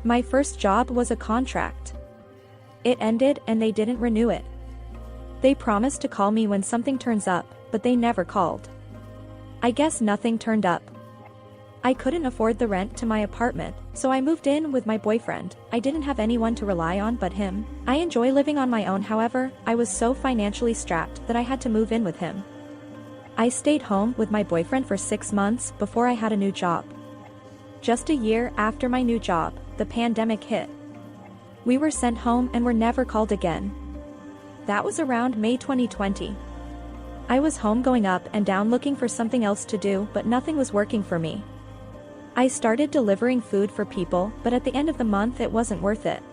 My first job was a contract. It ended and they didn't renew it. They promised to call me when something turns up, but they never called. I guess nothing turned up. I couldn't afford the rent to my apartment, so I moved in with my boyfriend. I didn't have anyone to rely on but him. I enjoy living on my own, however, I was so financially strapped that I had to move in with him. I stayed home with my boyfriend for 6 months before I had a new job. Just a year after my new job, the pandemic hit. We were sent home and were never called again. That was around May 2020. I was home going up and down looking for something else to do, but nothing was working for me. I started delivering food for people, but at the end of the month it wasn't worth it.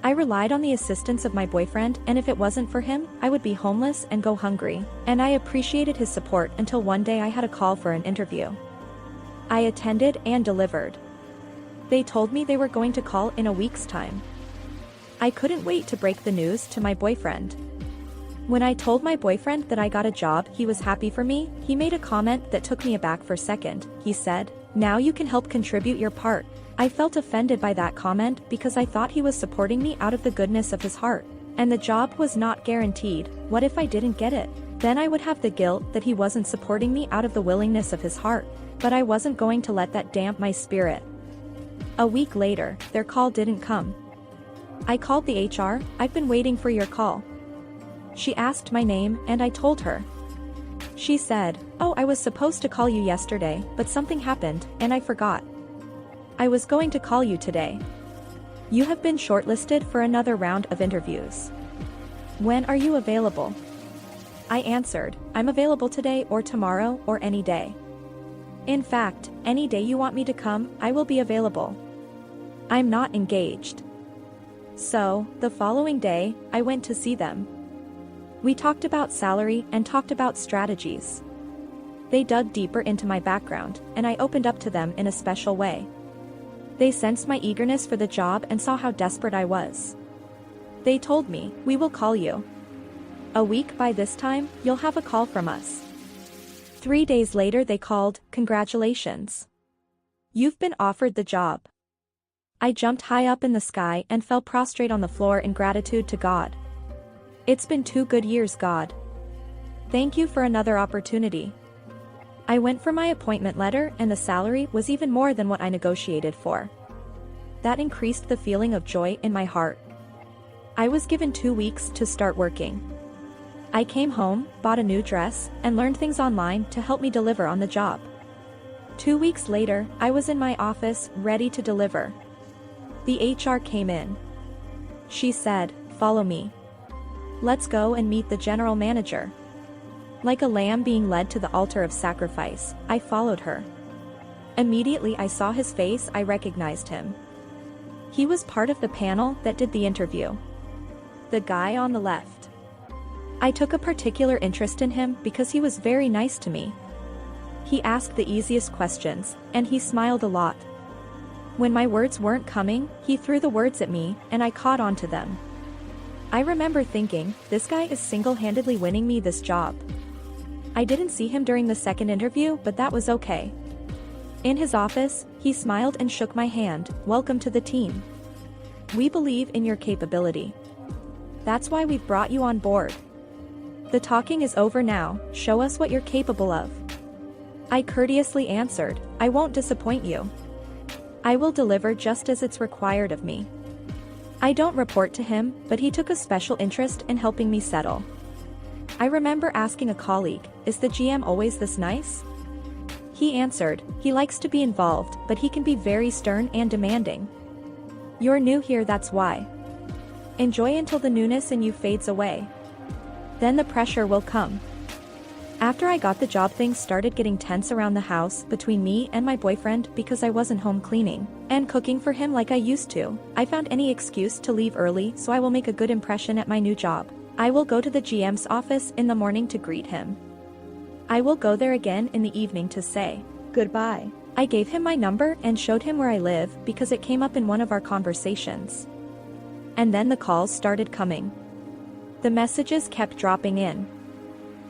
I relied on the assistance of my boyfriend, and if it wasn't for him, I would be homeless and go hungry, and I appreciated his support until one day I had a call for an interview. I attended and delivered. They told me they were going to call in a week's time. I couldn't wait to break the news to my boyfriend. When I told my boyfriend that I got a job, he was happy for me. He made a comment that took me aback for a second. He said, "Now you can help contribute your part." I felt offended by that comment because I thought he was supporting me out of the goodness of his heart. And the job was not guaranteed. What if I didn't get it? Then I would have the guilt that he wasn't supporting me out of the willingness of his heart. But I wasn't going to let that damp my spirit. A week later, their call didn't come. I called the HR. "I've been waiting for your call." She asked my name and I told her. She said, "Oh, I was supposed to call you yesterday, but something happened, and I forgot. I was going to call you today. You have been shortlisted for another round of interviews. When are you available?" I answered, "I'm available today or tomorrow or any day. In fact, any day you want me to come, I will be available. I'm not engaged." So, the following day, I went to see them. We talked about salary and talked about strategies. They dug deeper into my background, and I opened up to them in a special way. They sensed my eagerness for the job and saw how desperate I was. They told me, "We will call you. A week by this time, you'll have a call from us." 3 days later they called, "Congratulations. You've been offered the job." I jumped high up in the sky and fell prostrate on the floor in gratitude to God. It's been 2 good years, God. Thank you for another opportunity. I went for my appointment letter and the salary was even more than what I negotiated for. That increased the feeling of joy in my heart. I was given 2 weeks to start working. I came home, bought a new dress, and learned things online to help me deliver on the job. 2 weeks later, I was in my office, ready to deliver. The HR came in. She said, "Follow me. Let's go and meet the general manager." Like a lamb being led to the altar of sacrifice, I followed her. Immediately I saw his face. I recognized him. He was part of the panel that did the interview. The guy on the left. I took a particular interest in him because he was very nice to me. He asked the easiest questions, and he smiled a lot. When my words weren't coming, he threw the words at me, and I caught on to them. I remember thinking, this guy is single-handedly winning me this job. I didn't see him during the second interview, but that was okay. In his office, he smiled and shook my hand. "Welcome to the team. We believe in your capability. That's why we've brought you on board. The talking is over now, show us what you're capable of." I courteously answered, "I won't disappoint you. I will deliver just as it's required of me." I don't report to him, but he took a special interest in helping me settle. I remember asking a colleague, "Is the GM always this nice?" He answered, "He likes to be involved, but he can be very stern and demanding. You're new here, that's why. Enjoy until the newness in you fades away. Then the pressure will come." After I got the job, things started getting tense around the house between me and my boyfriend because I wasn't home cleaning and cooking for him like I used to. I found any excuse to leave early so I will make a good impression at my new job. I will go to the GM's office in the morning to greet him. I will go there again in the evening to say goodbye. I gave him my number and showed him where I live because it came up in one of our conversations. And then the calls started coming. The messages kept dropping in.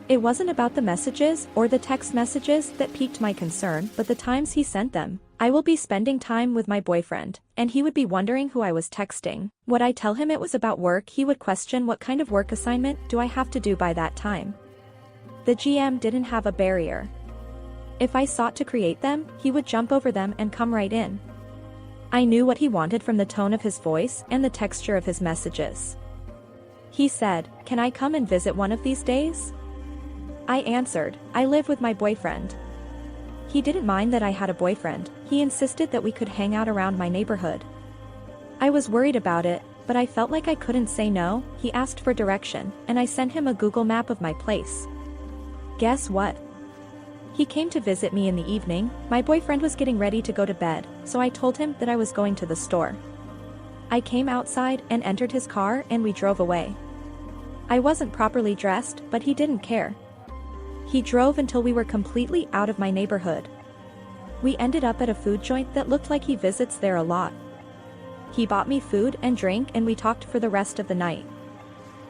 It wasn't about the messages or the text messages that piqued my concern, but the times he sent them. I will be spending time with my boyfriend, and he would be wondering who I was texting. Would I tell him it was about work? He would question what kind of work assignment do I have to do by that time. The GM didn't have a barrier. If I sought to create them, he would jump over them and come right in. I knew what he wanted from the tone of his voice and the texture of his messages. He said, "Can I come and visit one of these days?" I answered, "I live with my boyfriend." He didn't mind that I had a boyfriend, he insisted that we could hang out around my neighborhood. I was worried about it, but I felt like I couldn't say no. He asked for direction, and I sent him a Google map of my place. Guess what? He came to visit me in the evening. My boyfriend was getting ready to go to bed, so I told him that I was going to the store. I came outside and entered his car and we drove away. I wasn't properly dressed, but he didn't care. He drove until we were completely out of my neighborhood. We ended up at a food joint that looked like he visits there a lot. He bought me food and drink and we talked for the rest of the night.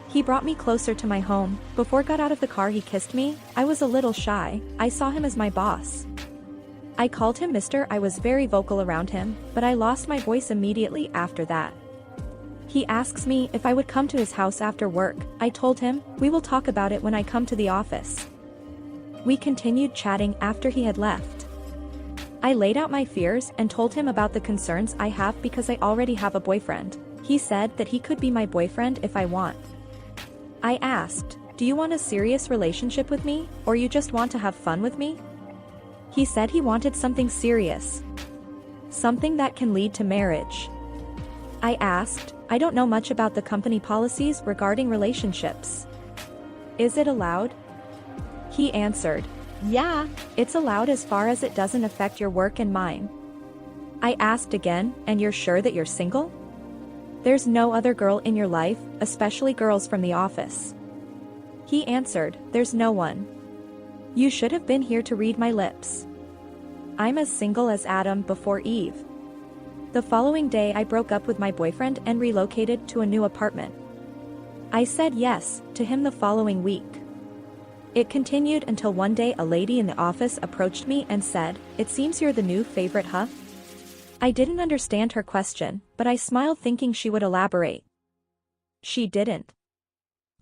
He brought me closer to my home. Before got out of the car he kissed me. I was a little shy. I saw him as my boss. I called him Mr. I was very vocal around him, but I lost my voice immediately after that. He asks me if I would come to his house after work. I told him, "We will talk about it when I come to the office." We continued chatting after he had left. I laid out my fears and told him about the concerns I have because I already have a boyfriend. He said that he could be my boyfriend if I want. I asked, "Do you want a serious relationship with me, or you just want to have fun with me?" He said he wanted something serious. Something that can lead to marriage. I asked, "I don't know much about the company policies regarding relationships. Is it allowed?" He answered, "Yeah, it's allowed as far as it doesn't affect your work and mine." I asked again, "And you're sure that you're single? There's no other girl in your life, especially girls from the office?" He answered, "There's no one. You should have been here to read my lips. I'm as single as Adam before Eve." The following day I broke up with my boyfriend and relocated to a new apartment. I said yes to him the following week. It continued until one day a lady in the office approached me and said, "It seems you're the new favorite, huh?" I didn't understand her question, but I smiled thinking she would elaborate. She didn't.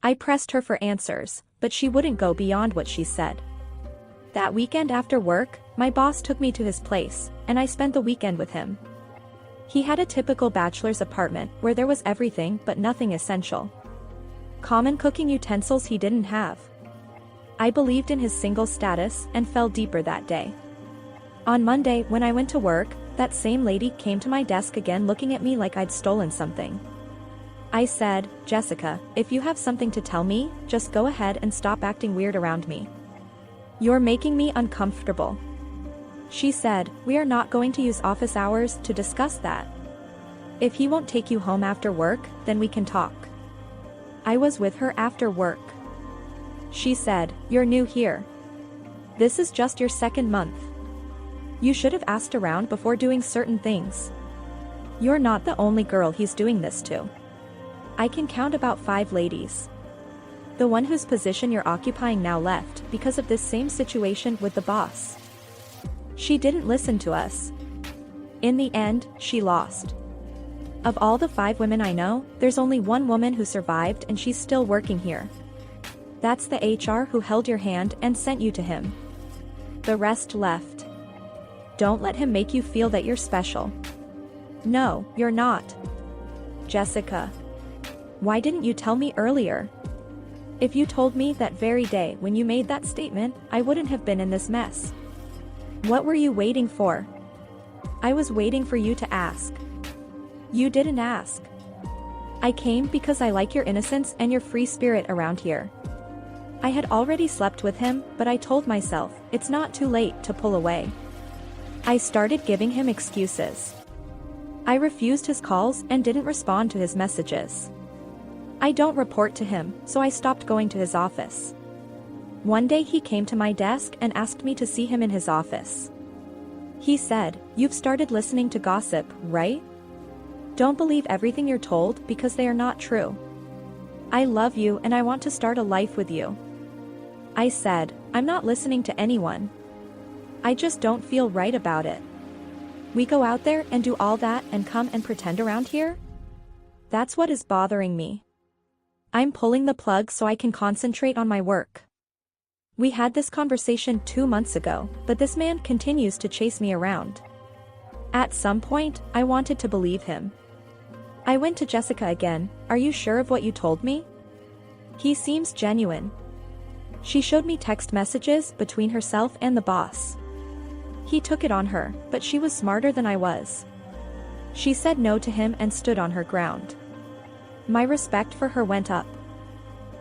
I pressed her for answers, but she wouldn't go beyond what she said. That weekend after work, my boss took me to his place, and I spent the weekend with him. He had a typical bachelor's apartment where there was everything but nothing essential. Common cooking utensils he didn't have. I believed in his single status and fell deeper that day. On Monday when I went to work, that same lady came to my desk again looking at me like I'd stolen something. I said, "Jessica, if you have something to tell me, just go ahead and stop acting weird around me. You're making me uncomfortable." She said, "We are not going to use office hours to discuss that. If he won't take you home after work, then we can talk." I was with her after work. She said, "You're new here. This is just your second month. You should have asked around before doing certain things. You're not the only girl he's doing this to. I can count about 5 ladies. The one whose position you're occupying now left because of this same situation with the boss." She didn't listen to us. In the end, she lost. Of all the 5 women I know, there's only one woman who survived and she's still working here. That's the HR who held your hand and sent you to him. The rest left. Don't let him make you feel that you're special. No, you're not. Jessica. Why didn't you tell me earlier? If you told me that very day when you made that statement, I wouldn't have been in this mess. What were you waiting for? I was waiting for you to ask. You didn't ask. I came because I like your innocence and your free spirit around here. I had already slept with him, but I told myself, it's not too late to pull away. I started giving him excuses. I refused his calls and didn't respond to his messages. I don't report to him, so I stopped going to his office. One day he came to my desk and asked me to see him in his office. He said, "You've started listening to gossip, right? Don't believe everything you're told because they are not true. I love you and I want to start a life with you. I said, I'm not listening to anyone. I just don't feel right about it. We go out there and do all that and come and pretend around here? That's what is bothering me. I'm pulling the plug so I can concentrate on my work. We had this conversation 2 months ago, but this man continues to chase me around. At some point, I wanted to believe him. I went to Jessica again. Are you sure of what you told me? He seems genuine. She showed me text messages between herself and the boss. He took it on her, but she was smarter than I was. She said no to him and stood on her ground. My respect for her went up.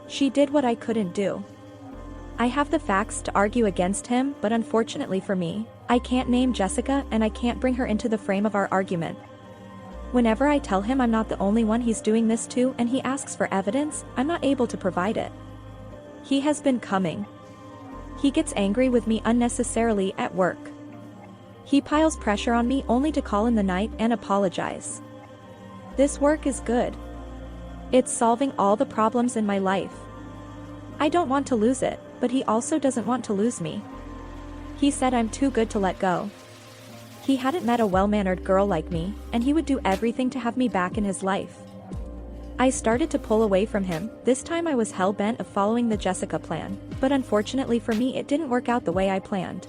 She did what I couldn't do. I have the facts to argue against him, but unfortunately for me, I can't name Jessica and I can't bring her into the frame of our argument. Whenever I tell him I'm not the only one he's doing this to and he asks for evidence, I'm not able to provide it. He has been coming. He gets angry with me unnecessarily at work. He piles pressure on me only to call in the night and apologize. This work is good. It's solving all the problems in my life. I don't want to lose it, but he also doesn't want to lose me. He said I'm too good to let go. He hadn't met a well-mannered girl like me, and he would do everything to have me back in his life. I started to pull away from him. This time I was hell-bent of following the Jessica plan, but unfortunately for me it didn't work out the way I planned.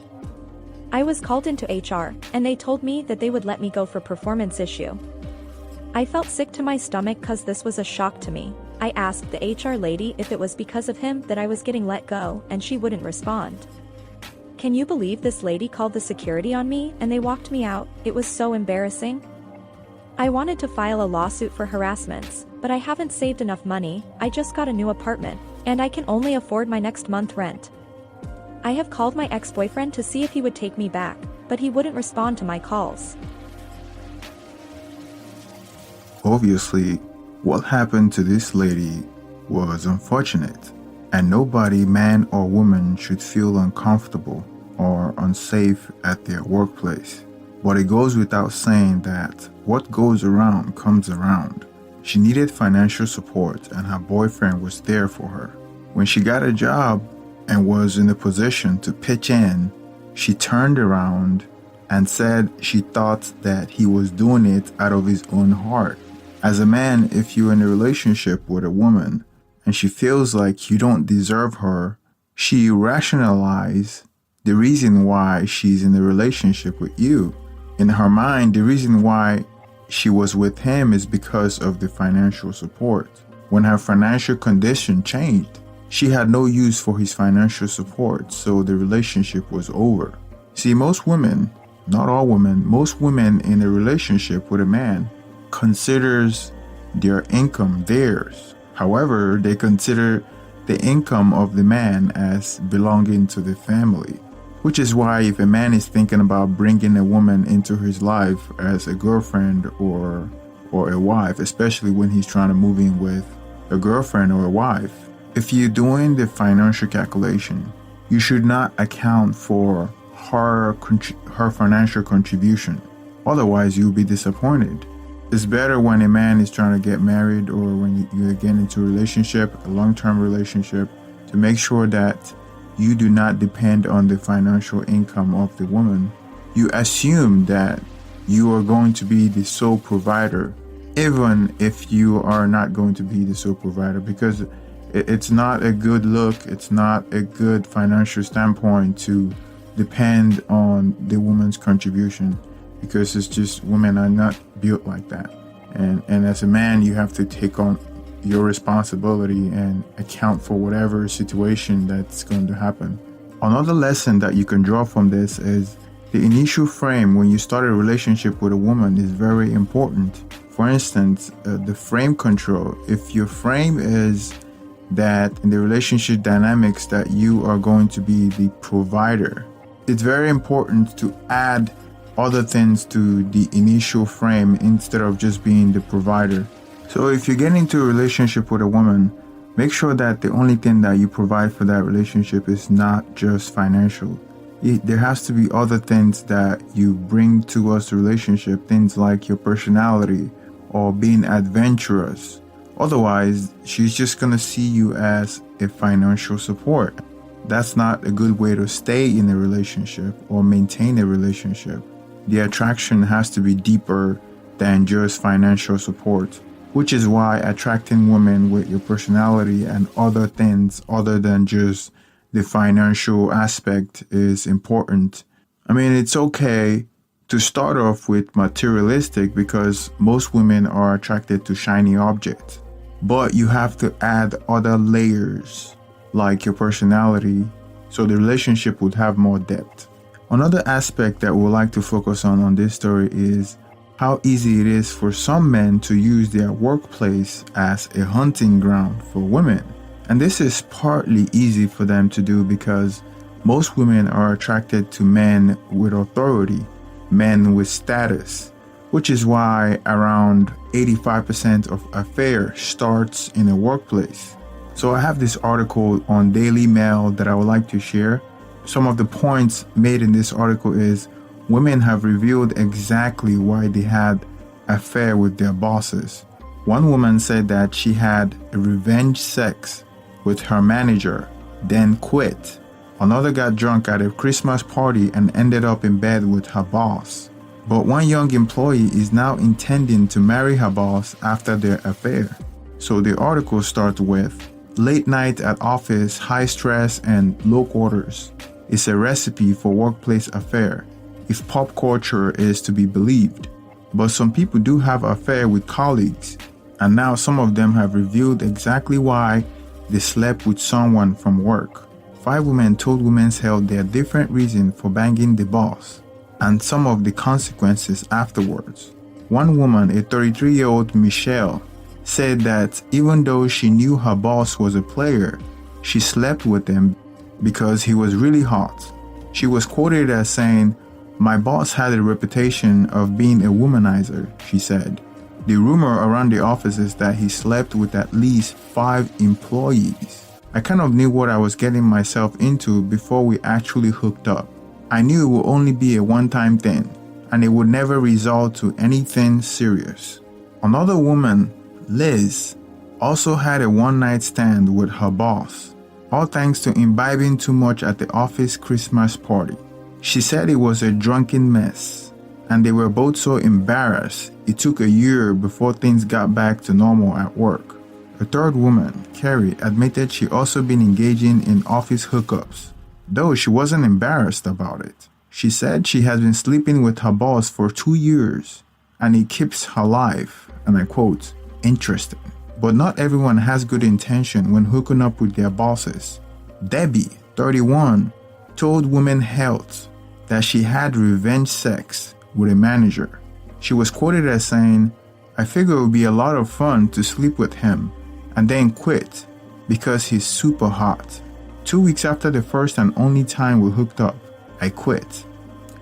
I was called into HR, and they told me that they would let me go for performance issue. I felt sick to my stomach cause this was a shock to me. I asked the HR lady if it was because of him that I was getting let go, and she wouldn't respond. Can you believe this lady called the security on me and they walked me out? It was so embarrassing. I wanted to file a lawsuit for harassments, but I haven't saved enough money. I just got a new apartment, and I can only afford my next month rent. I have called my ex-boyfriend to see if he would take me back, but he wouldn't respond to my calls. Obviously, what happened to this lady was unfortunate, and nobody, man or woman, should feel uncomfortable or unsafe at their workplace. But it goes without saying that what goes around comes around. She needed financial support and her boyfriend was there for her. When she got a job and was in a position to pitch in, she turned around and said she thought that he was doing it out of his own heart. As a man, if you're in a relationship with a woman and she feels like you don't deserve her, she rationalizes the reason why she's in a relationship with you. In her mind, the reason why she was with him is because of the financial support. When her financial condition changed, she had no use for his financial support, so the relationship was over. See, most women, not all women, most women in a relationship with a man considers their income theirs. However, they consider the income of the man as belonging to the family, which is why if a man is thinking about bringing a woman into his life as a girlfriend or a wife, especially when he's trying to move in with a girlfriend or a wife, if you're doing the financial calculation, you should not account for her financial contribution. Otherwise, you'll be disappointed. It's better when a man is trying to get married or when you get into a relationship, a long-term relationship, to make sure that you do not depend on the financial income of the woman. You assume that you are going to be the sole provider, even if you are not going to be the sole provider, because it's not a good look, it's not a good financial standpoint to depend on the woman's contribution, because it's just, women are not built like that. And as a man, you have to take on your responsibility and account for whatever situation that's going to happen. Another lesson that you can draw from this is the initial frame when you start a relationship with a woman is very important. For instance, the frame control. If your frame is that in the relationship dynamics that you are going to be the provider, it's very important to add other things to the initial frame instead of just being the provider. So if you get into a relationship with a woman, make sure that the only thing that you provide for that relationship is not just financial. There has to be other things that you bring towards the relationship, things like your personality or being adventurous. Otherwise, she's just going to see you as a financial support. that's not a good way to stay in a relationship or maintain a relationship. The attraction has to be deeper than just financial support, which is why attracting women with your personality and other things other than just the financial aspect is important. I mean, it's okay to start off with materialistic because most women are attracted to shiny objects, but you have to add other layers like your personality so the relationship would have more depth. Another aspect that we'd like to focus on this story is how easy it is for some men to use their workplace as a hunting ground for women. And this is partly easy for them to do because most women are attracted to men with authority, men with status, which is why around 85% of affairs starts in a workplace. So I have this article on Daily Mail that I would like to share. Some of the points made in this article is women have revealed exactly why they had an affair with their bosses. One woman said that she had a revenge sex with her manager, then quit. Another got drunk at a Christmas party and ended up in bed with her boss. But one young employee is now intending to marry her boss after their affair. So the article starts with, late night at office, high stress, and low quarters. It's a recipe for workplace affair, if pop culture is to be believed. But some people do have affair with colleagues, and now some of them have revealed exactly why they slept with someone from work. 5 women told Women's Health their different reasons for banging the boss, and some of the consequences afterwards. One woman, a 33-year-old Michelle, said that even though she knew her boss was a player, she slept with him because he was really hot. She was quoted as saying, "My boss had a reputation of being a womanizer," she said. The rumor around the office is that he slept with at least 5 employees. I kind of knew what I was getting myself into before we actually hooked up. I knew it would only be a one-time thing, and it would never result to anything serious. Another woman, Liz, also had a one-night stand with her boss, all thanks to imbibing too much at the office Christmas party. She said it was a drunken mess, and they were both so embarrassed it took a year before things got back to normal at work. A third woman, Carrie, admitted she also been engaging in office hookups, though she wasn't embarrassed about it. She said she has been sleeping with her boss for 2 years, and it keeps her life, and I quote, interesting. But not everyone has good intention when hooking up with their bosses. Debbie, 31, told Women's Health that she had revenge sex with a manager. She was quoted as saying, "I figure it would be a lot of fun to sleep with him and then quit because he's super hot. 2 weeks after the first and only time we hooked up, I quit."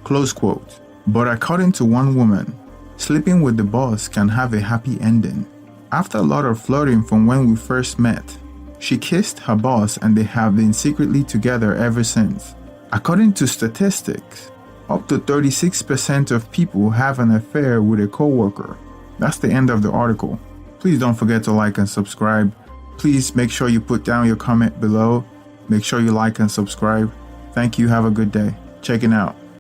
Close quote. But according to one woman, sleeping with the boss can have a happy ending. After a lot of flirting from when we first met, she kissed her boss and they have been secretly together ever since. According to statistics, up to 36% of people have an affair with a coworker. That's the end of the article. Please don't forget to like and subscribe. Please make sure you put down your comment below. Make sure you like and subscribe. Thank you. Have a good day. Checking out.